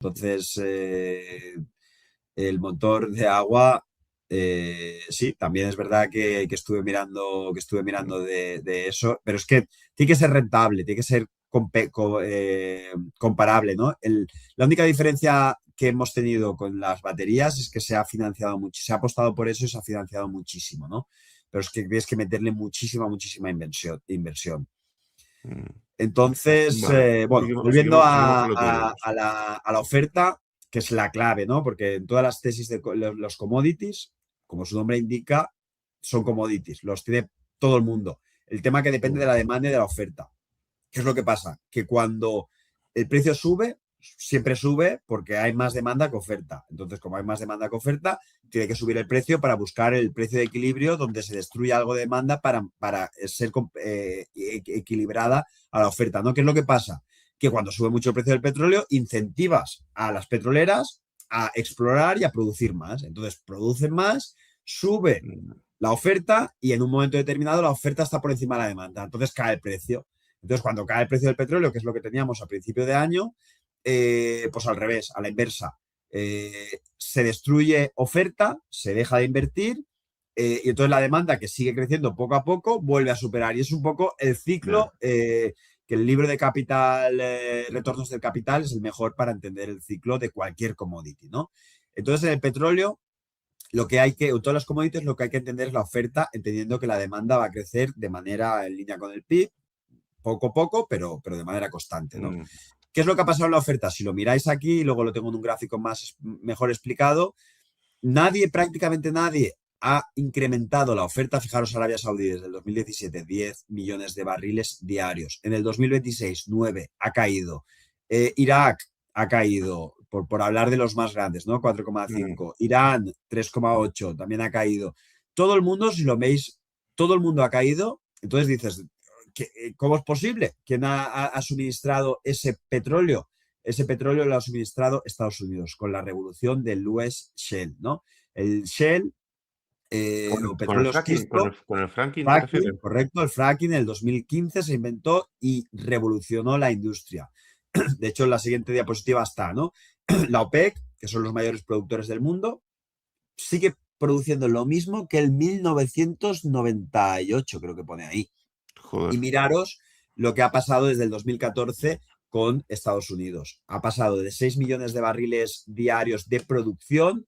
Entonces, el motor de agua, sí, también es verdad que estuve mirando de eso, pero es que tiene que ser rentable, tiene que ser comparable, ¿no? La única diferencia que hemos tenido con las baterías es que se ha financiado mucho, se ha apostado por eso y se ha financiado muchísimo, ¿no? Pero es que tienes que meterle muchísima inversión. Mm. Entonces, Vale, bueno, volviendo seguimos con los duelos. a la oferta, que es la clave, ¿no? Porque en todas las tesis de los commodities, como su nombre indica, son commodities, los tiene todo el mundo. El tema que depende de Mm. la demanda y de la oferta. ¿Qué es lo que pasa? Que cuando el precio sube, siempre sube porque hay más demanda que oferta. Entonces, como hay más demanda que oferta, tiene que subir el precio para buscar el precio de equilibrio donde se destruye algo de demanda para ser equilibrada a la oferta, ¿no? ¿Qué es lo que pasa? Que cuando sube mucho el precio del petróleo, incentivas a las petroleras a explorar y a producir más. Entonces, producen más, sube Mm. la oferta y en un momento determinado la oferta está por encima de la demanda. Entonces cae el precio. Entonces, cuando cae el precio del petróleo, que es lo que teníamos a principio de año, pues al revés, a la inversa. Se destruye oferta, se deja de invertir y entonces la demanda, que sigue creciendo poco a poco, vuelve a superar. Y es un poco el ciclo Ya. que el libro de capital, Retornos del Capital, es el mejor para entender el ciclo de cualquier commodity, ¿no? Entonces, en el petróleo, todas las commodities, lo que hay que entender es la oferta, entendiendo que la demanda va a crecer de manera en línea con el PIB, poco a poco, pero de manera constante, ¿no? Mm. ¿Qué es lo que ha pasado en la oferta? Si lo miráis aquí, y luego lo tengo en un gráfico mejor explicado, prácticamente nadie ha incrementado la oferta. Fijaros, Arabia Saudí desde el 2017, 10 millones de barriles diarios. En el 2026, 9, ha caído. Irak ha caído, por hablar de los más grandes, ¿no? Mm. 4,5. Irán, 3,8, también ha caído. Todo el mundo, si lo veis, todo el mundo ha caído. Entonces dices, ¿cómo es posible? ¿Quién ha suministrado ese petróleo? Ese petróleo lo ha suministrado Estados Unidos con la revolución del US Shale, ¿no? El Shell o Con el petróleo fracking, esquisto, con el fracking, ¿te fracking, refieres? correcto, el fracking en el 2015 se inventó y revolucionó la industria. De hecho, en la siguiente diapositiva está, ¿no? La OPEC, que son los mayores productores del mundo, sigue produciendo lo mismo que el 1998, creo que pone ahí. Y Joder. miraros lo que ha pasado desde el 2014 con Estados Unidos. Ha pasado de 6 millones de barriles diarios de producción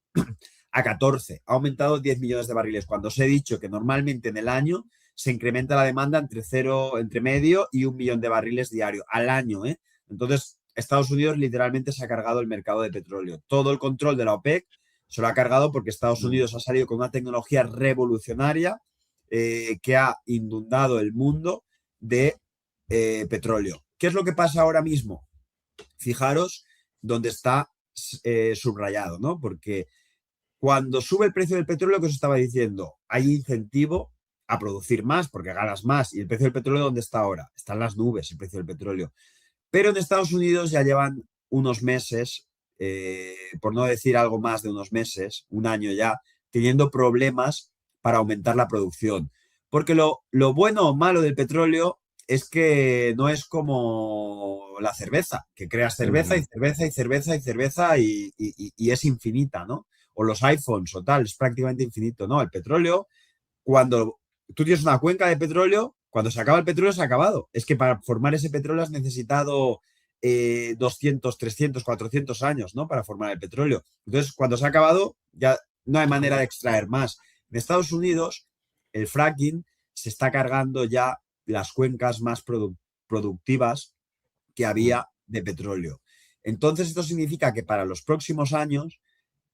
a 14. Ha aumentado 10 millones de barriles. Cuando os he dicho que normalmente en el año se incrementa la demanda entre medio y 1 millón de barriles diario al año, ¿eh? Entonces, Estados Unidos literalmente se ha cargado el mercado de petróleo. Todo el control de la OPEC se lo ha cargado porque Estados Mm. Unidos ha salido con una tecnología revolucionaria que ha inundado el mundo de petróleo. ¿Qué es lo que pasa ahora mismo? Fijaros dónde está subrayado, ¿no? Porque cuando sube el precio del petróleo, que os estaba diciendo, hay incentivo a producir más porque ganas más. ¿Y el precio del petróleo dónde está ahora? Está en las nubes el precio del petróleo. Pero en Estados Unidos ya llevan unos meses, por no decir algo más de unos meses, un año ya, teniendo problemas para aumentar la producción. Porque lo bueno o malo del petróleo es que no es como la cerveza, que creas cerveza y Mm. cerveza y cerveza y cerveza y es infinita, ¿no? O los iPhones o tal, es prácticamente infinito, ¿no? El petróleo, cuando tú tienes una cuenca de petróleo, cuando se acaba el petróleo se ha acabado. Es que para formar ese petróleo has necesitado 200, 300, 400 años, ¿no? Para formar el petróleo. Entonces, cuando se ha acabado, ya no hay manera de extraer más. En Estados Unidos, el fracking se está cargando ya las cuencas más productivas que Mm. había de petróleo. Entonces, esto significa que para los próximos años,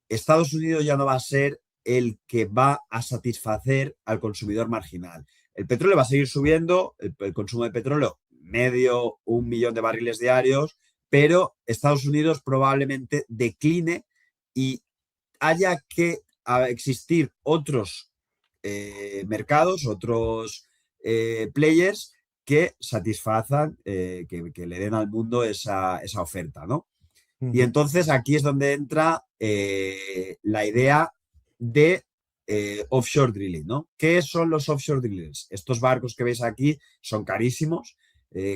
Estados Unidos ya no va a ser el que va a satisfacer al consumidor marginal. El petróleo va a seguir subiendo, el consumo de petróleo, medio, 1 millón de barriles diarios, pero Estados Unidos probablemente decline y haya que existir otros mercados, otros players que satisfazan, que le den al mundo esa oferta, ¿no? Y Ujú. entonces aquí es donde entra la idea de offshore drilling, ¿no? ¿Qué son los offshore drillers? Estos barcos que veis aquí son carísimos,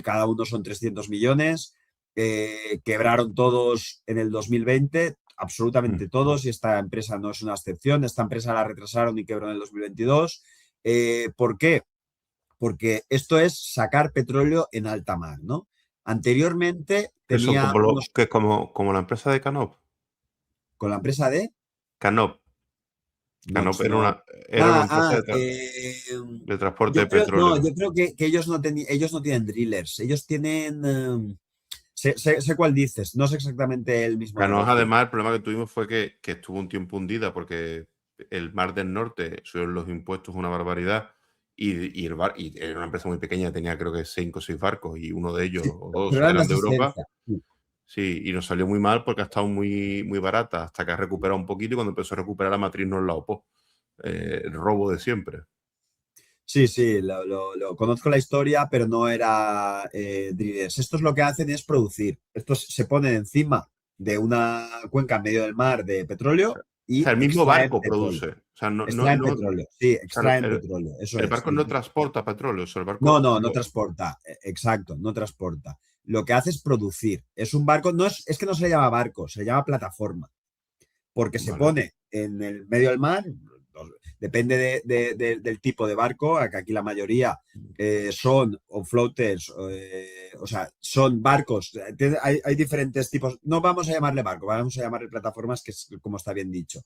cada uno son 300 millones, quebraron todos en el 2020, absolutamente todos, y esta empresa no es una excepción. Esta empresa la retrasaron y quebró en el 2022. ¿Por qué? Porque esto es sacar petróleo en alta mar, ¿no? Anteriormente Que son tenía como la empresa de Canop. con la empresa de... Canop. No, Canop era no. una empresa de transporte de petróleo. Yo creo que ellos ellos no tienen drillers, ellos tienen... sé cuál dices, no sé exactamente el mismo Canop, negocio. además, el problema que tuvimos fue que estuvo un tiempo hundida porque el Mar del Norte subieron los impuestos una barbaridad y era una empresa muy pequeña, tenía creo que 5 o 6 barcos y uno de ellos Sí, o dos pero eran de eran de Europa. asistencia. Sí. Sí, y nos salió muy mal porque ha estado muy, muy barata hasta que ha recuperado un poquito y cuando empezó a recuperar la matriz nos la opó. El robo de siempre. Sí, sí, lo conozco la historia, pero no era drillers. Estos lo que hacen es producir. Estos se ponen encima de una cuenca en medio del mar de O petróleo y sea, el mismo extraen barco petróleo. produce. O sea, Extraen petróleo, sí, o sea, extraen petróleo, eso el es. barco no transporta petróleo, o sea, el No, barco no transporta, exacto, no transporta. Lo que hace es producir. Es un barco, es que no se le llama barco, se le llama plataforma, porque se vale. pone en el medio del mar, depende del tipo de barco, que aquí la mayoría son o floaters, o sea, son barcos, hay diferentes tipos, no vamos a llamarle barco, vamos a llamarle plataformas, que es como está bien dicho,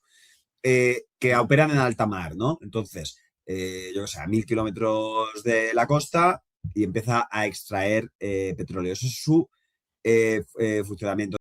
que operan en alta mar, ¿no? Entonces, yo que sé, a 1000 kilómetros de la costa y empieza a extraer petróleo. Eso es su funcionamiento.